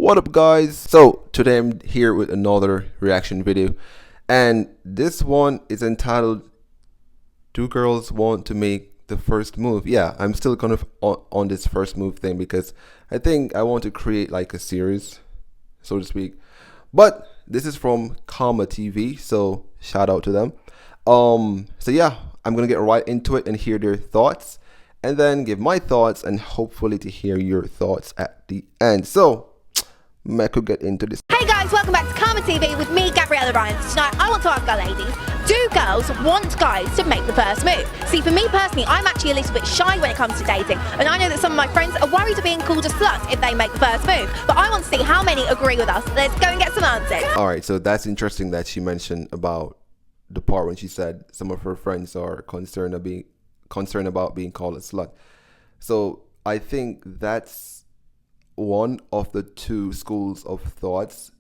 What up, guys? So today I'm here with another reaction video, and this one is entitled "Do Girls Want to Make the First Move?" Yeah, I'm still kind of on this first move thing because I think I want to create like a series, so to speak. But this is from Karma TV, so shout out to them. So yeah, I'm gonna get right into it and hear their thoughts, and then give my thoughts, and hopefully to hear your thoughts at the end. So I could get into this. Hey guys, welcome back to Karma TV with me, Gabriella Ryan. Tonight I want to ask our ladies, do girls want guys to make the first move? See, for me personally, I'm actually a little bit shy when it comes to dating, and I know that some of my friends are worried of being called a slut if they make the first move, but I want to see how many agree with us. Let's go and get some answers. Alright, so that's interesting that she mentioned about the part when she said some of her friends are concerned about being called a slut. So I think that's one of the two schools of thoughts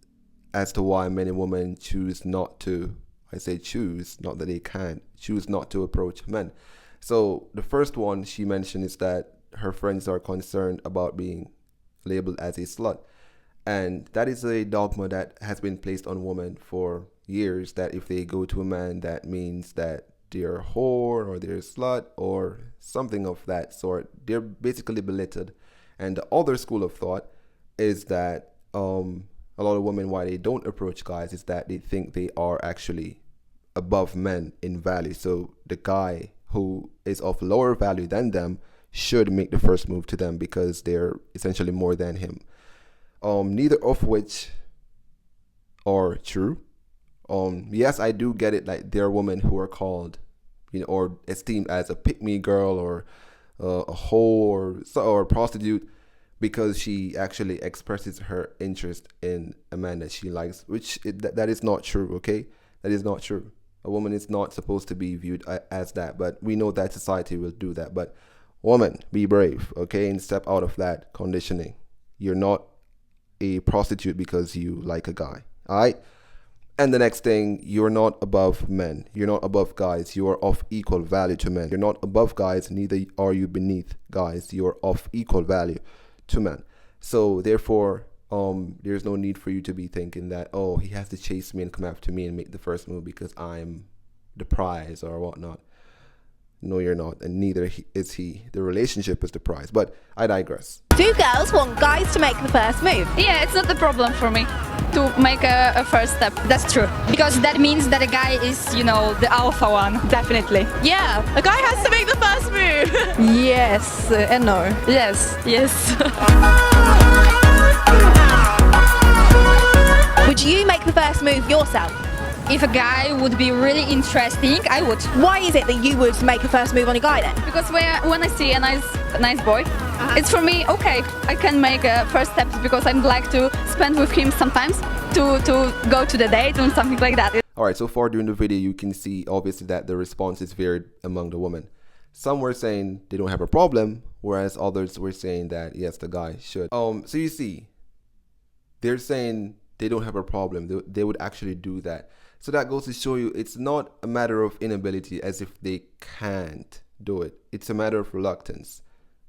as to why many women choose not to, I say choose, not that they can't, choose not to approach men. So the first one she mentioned is that her friends are concerned about being labeled as a slut. And that is a dogma that has been placed on women for years, that if they go to a man, that means that they're a whore or they're a slut or something of that sort. They're basically belittled. And the other school of thought is that a lot of women, why they don't approach guys, is that they think they are actually above men in value. So the guy who is of lower value than them should make the first move to them because they're essentially more than him. Neither of which are true. Yes, I do get it. Like, there are women who are called, or esteemed as a pick-me girl or a whore or a prostitute because she actually expresses her interest in a man that she likes, which that is not true. Okay, that is not true. A woman is not supposed to be viewed as that, but we know that society will do that. But woman, be brave, okay, and step out of that conditioning. You're not a prostitute because you like a guy. All right. And the next thing, you're not above men. You're not above guys. You are of equal value to men. You're not above guys, neither are you beneath guys. You're of equal value to men. So therefore, there's no need for you to be thinking that, oh, he has to chase me and come after me and make the first move because I'm the prize or whatnot. No, you're not, and neither is he. The relationship is the prize. But I digress. Do girls want guys to make the first move? Yeah, it's not the problem for me to make a first step. That's true. Because that means that a guy is, the alpha one. Definitely. Yeah, a guy has to make the first move. Yes, and no. Yes, yes. Would you make the first move yourself? If a guy would be really interesting, I would. Why is it that you would make a first move on a guy then? Because when I see a nice boy, it's for me, okay, I can make a first step because I'd like to spend with him sometimes to go to the date and something like that. Alright, so far during the video, you can see obviously that the response is varied among the women. Some were saying they don't have a problem, whereas others were saying that yes, the guy should. So you see, they're saying they don't have a problem. They would actually do that. So that goes to show you it's not a matter of inability as if they can't do it. It's a matter of reluctance,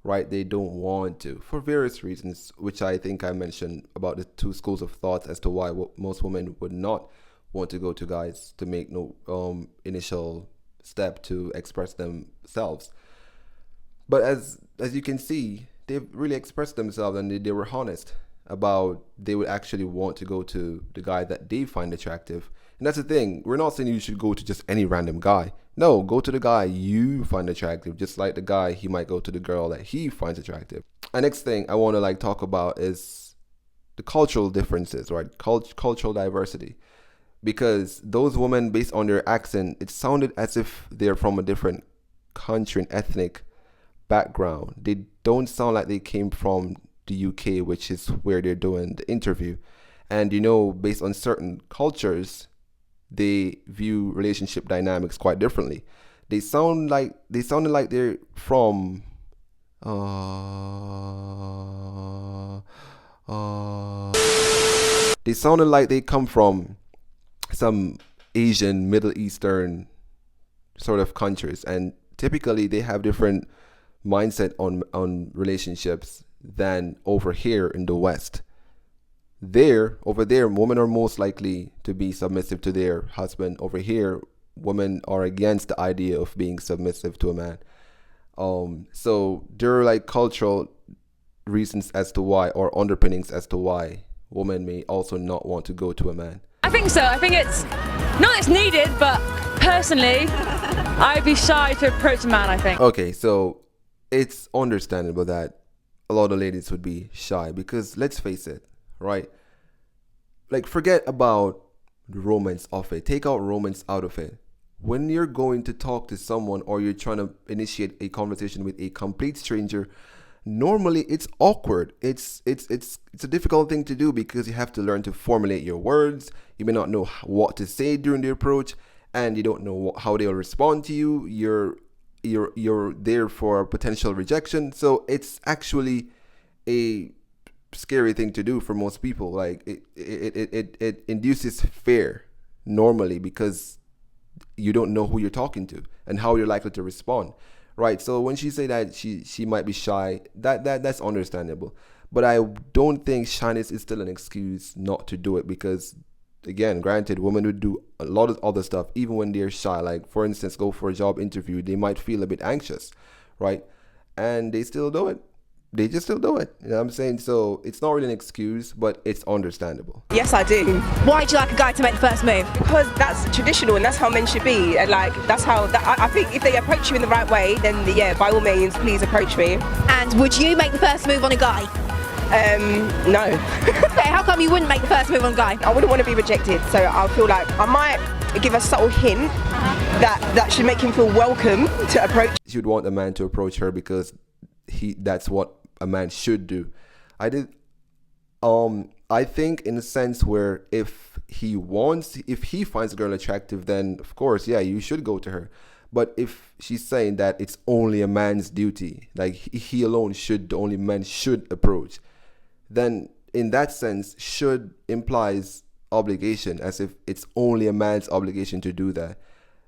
right? They don't want to for various reasons, which I think I mentioned about the two schools of thought as to why most women would not want to go to guys to make no initial step to express themselves. But as you can see, they've really expressed themselves, and they were honest about they would actually want to go to the guy that they find attractive. And that's the thing, we're not saying you should go to just any random guy. No, go to the guy you find attractive, just like the guy, he might go to the girl that he finds attractive. And next thing I want to talk about is the cultural differences, right? Cultural diversity. Because those women, based on their accent, it sounded as if they're from a different country and ethnic background. They don't sound like they came from the UK, which is where they're doing the interview. And based on certain cultures, they view relationship dynamics quite differently. They sounded like they're from they sounded like they come from some Asian, Middle Eastern sort of countries, and typically they have different mindset on relationships than over here in the West. over there, women are most likely to be submissive to their husband. Over here, women are against the idea of being submissive to a man. So there are like cultural reasons as to why, or underpinnings as to why women may also not want to go to a man. I think so. I think it's not that it's needed, but personally, I'd be shy to approach a man, I think. Okay, so it's understandable that a lot of ladies would be shy because let's face it, right? Like, forget about the romance of it. Take out romance out of it. When you're going to talk to someone or you're trying to initiate a conversation with a complete stranger, normally it's awkward. It's a difficult thing to do because you have to learn to formulate your words. You may not know what to say during the approach, and you don't know how they'll respond to you. You're there for potential rejection. So it's actually a scary thing to do for most people. Like it induces fear normally because you don't know who you're talking to and how you're likely to respond. Right. So when she say that she might be shy, that's understandable. But I don't think shyness is still an excuse not to do it because, again, granted, women would do a lot of other stuff even when they're shy. Like, for instance, go for a job interview. They might feel a bit anxious, right? And they still do it. They just still do it. You know what I'm saying? So it's not really an excuse, but it's understandable. Yes, I do. Why'd you like a guy to make the first move? Because that's traditional and that's how men should be. And like, that's how, I think if they approach you in the right way, then yeah, by all means, please approach me. And would you make the first move on a guy? No. Okay, how come you wouldn't make the first move on a guy? I wouldn't want to be rejected. So I feel like I might give a subtle hint that should make him feel welcome to approach. She would want a man to approach her because that's what a man should do. I think in a sense where if he finds a girl attractive, then of course, yeah, you should go to her. But if she's saying that it's only a man's duty, like he alone should, the only man should approach, then in that sense, should implies obligation, as if it's only a man's obligation to do that.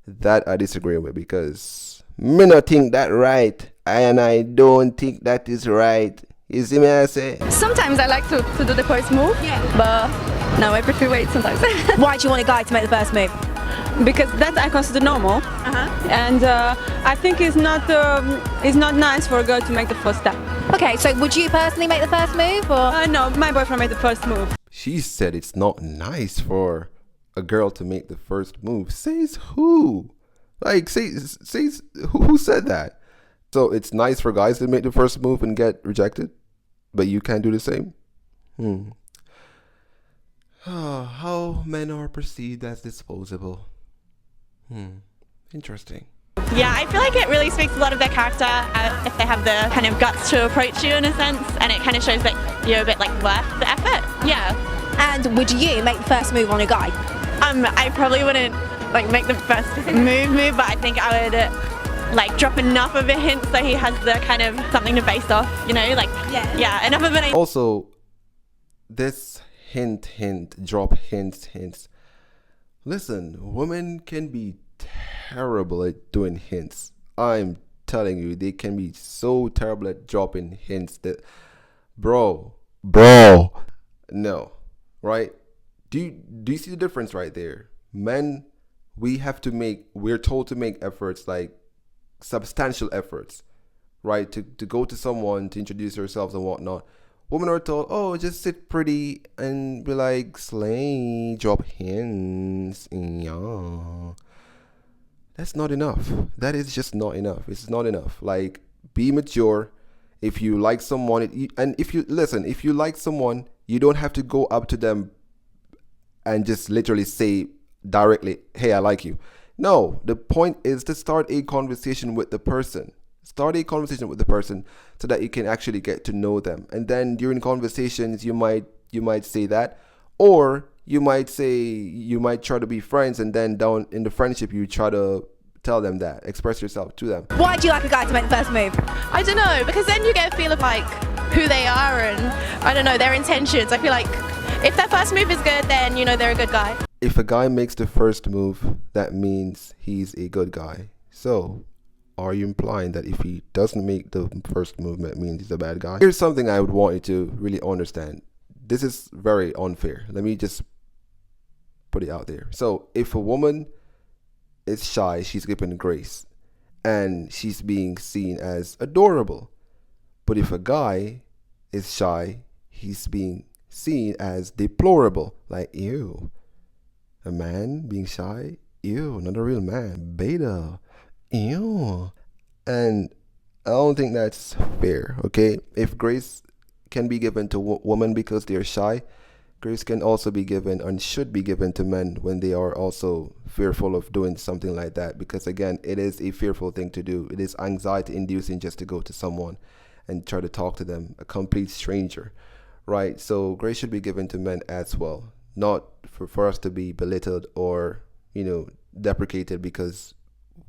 That I disagree with because me not think that right, and I don't think that is right. You see me I say? Sometimes I like to do the first move, but no, I prefer wait sometimes. Why do you want a guy to make the first move? Because that I consider normal, and I think it's not nice for a girl to make the first step. Okay, so would you personally make the first move, or? No, my boyfriend made the first move. She said it's not nice for a girl to make the first move. Says who? Like, says who said that? So it's nice for guys to make the first move and get rejected, but you can't do the same? How men are perceived as disposable. Interesting. Yeah, I feel like it really speaks a lot of their character if they have the kind of guts to approach you in a sense, and it kind of shows that you're a bit like worth the effort. Yeah. And would you make the first move on a guy? I probably wouldn't like make the first move, but I think I would like drop enough of a hint so he has the kind of something to base off, you know, like yeah, enough of an. Also, this hint, drop hints. Listen, women can be terrible at doing hints. I'm telling you, they can be so terrible at dropping hints that, bro, no, right? Do you see the difference right there? Men, we're told to make efforts, like substantial efforts, right? To go to someone, to introduce ourselves and whatnot. Women are told, oh, just sit pretty and be like, slay, drop hints. Yeah. That's not enough. That is just not enough. It's not enough. Like, be mature. If you like someone, if you like someone, you don't have to go up to them and just literally say directly, hey, I like you. No, the point is to start a conversation with the person. Start a conversation with the person so that you can actually get to know them. And then during conversations, you might say that, or you might try to be friends, and then down in the friendship, you try to tell them that, express yourself to them. Why do you like a guy to make the first move? I don't know, because then you get a feel of like who they are and I don't know, their intentions. I feel like if their first move is good, then you know they're a good guy. If a guy makes the first move, that means he's a good guy. So, are you implying that if he doesn't make the first move, that means he's a bad guy? Here's something I would want you to really understand. this is very unfair. Let me just put it out there. So if a woman is shy, she's given grace and she's being seen as adorable. But if a guy is shy, he's being seen as deplorable. Like, ew, a man being shy? Ew, not a real man. Beta. Ew. And I don't think that's fair, okay? If grace can be given to women because they're shy, grace can also be given and should be given to men when they are also fearful of doing something like that. Because again, it is a fearful thing to do. It is anxiety inducing just to go to someone and try to talk to them, a complete stranger, right? So grace should be given to men as well, not for us to be belittled or, deprecated because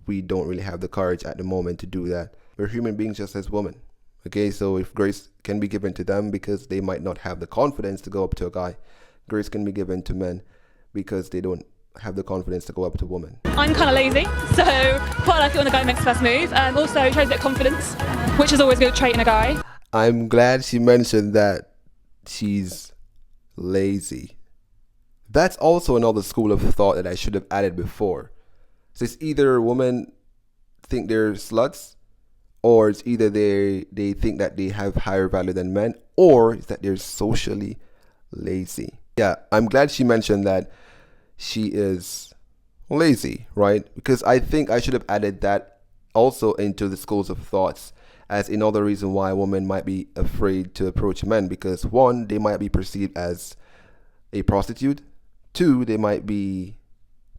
we don't really have the courage at the moment to do that. We're human beings just as women. Okay, so if grace can be given to them because they might not have the confidence to go up to a guy, grace can be given to men because they don't have the confidence to go up to women. I'm kind of lazy, so quite like it when a guy makes the first move. Also, it shows a bit of confidence, which is always a good trait in a guy. I'm glad she mentioned that she's lazy. That's also another school of thought that I should have added before. So it's either women think they're sluts, or it's either they think that they have higher value than men, or it's that they're socially lazy. Yeah, I'm glad she mentioned that she is lazy, right? Because I think I should have added that also into the schools of thoughts as another reason why women might be afraid to approach men. Because one, they might be perceived as a prostitute. Two, they might be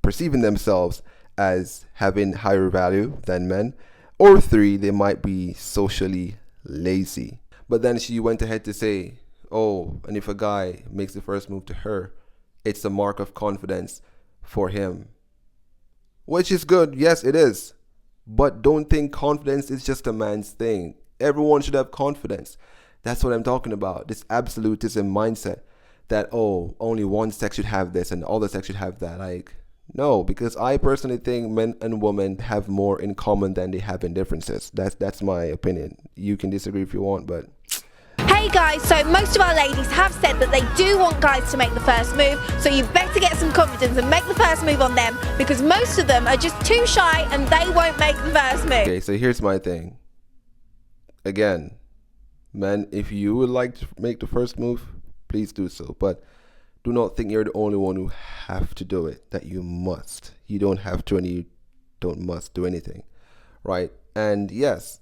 perceiving themselves as having higher value than men. Or three, they might be socially lazy. But then she went ahead to say, oh, and if a guy makes the first move to her, it's a mark of confidence for him. Which is good. Yes, it is. But don't think confidence is just a man's thing. Everyone should have confidence. That's what I'm talking about. This absolutism mindset that, oh, only one sex should have this and the other sex should have that. Like, no, because I personally think men and women have more in common than they have in differences. That's my opinion. You can disagree if you want, but... Hey guys, so most of our ladies have said that they do want guys to make the first move, so you better get some confidence and make the first move on them, because most of them are just too shy and they won't make the first move. Okay, so here's my thing. Again, men, if you would like to make the first move, please do so. But do not think you're the only one who have to do it, that you must. You don't have to and you don't must do anything, right? And yes,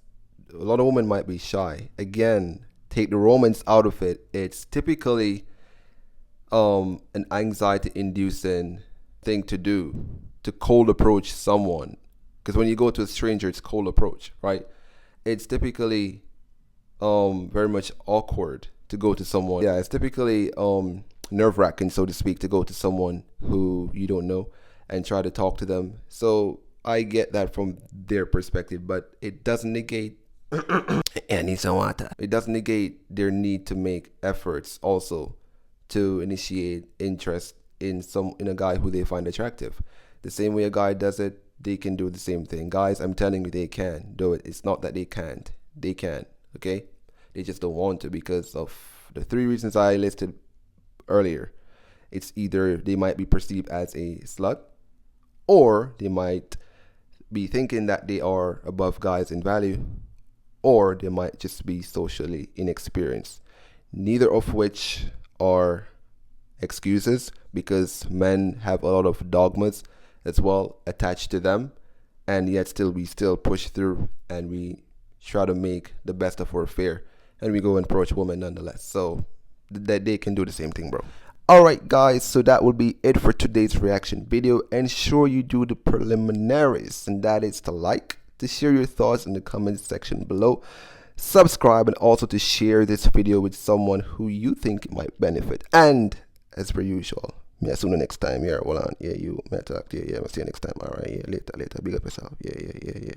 a lot of women might be shy. Again, take the romance out of it. It's typically an anxiety-inducing thing to do, to cold approach someone. Because when you go to a stranger, it's cold approach, right? It's typically very much awkward to go to someone. Yeah, it's typically nerve-wracking, so to speak, to go to someone who you don't know and try to talk to them. So I get that from their perspective, but it doesn't negate it doesn't negate their need to make efforts also to initiate interest in a guy who they find attractive. The same way a guy does it, they can do the same thing. Guys, I'm telling you, they can do it. It's not that they can't. They can, okay? They just don't want to because of the three reasons I listed earlier. It's either they might be perceived as a slut, or they might be thinking that they are above guys in value, or they might just be socially inexperienced. Neither of which are excuses, because men have a lot of dogmas as well attached to them, and yet we still push through and we try to make the best of our fare, and we go and approach women nonetheless. So that they can do the same thing, bro. Alright guys, so that will be it for today's reaction video. Ensure you do the preliminaries, and that is to like, to share your thoughts in the comment section below, subscribe, and also to share this video with someone who you think might benefit. And as per usual, me see you next time. Yeah, hold on. Yeah, you may talk to you. Yeah, I'll see you next time. Alright, yeah, later. Big up yourself. Yeah.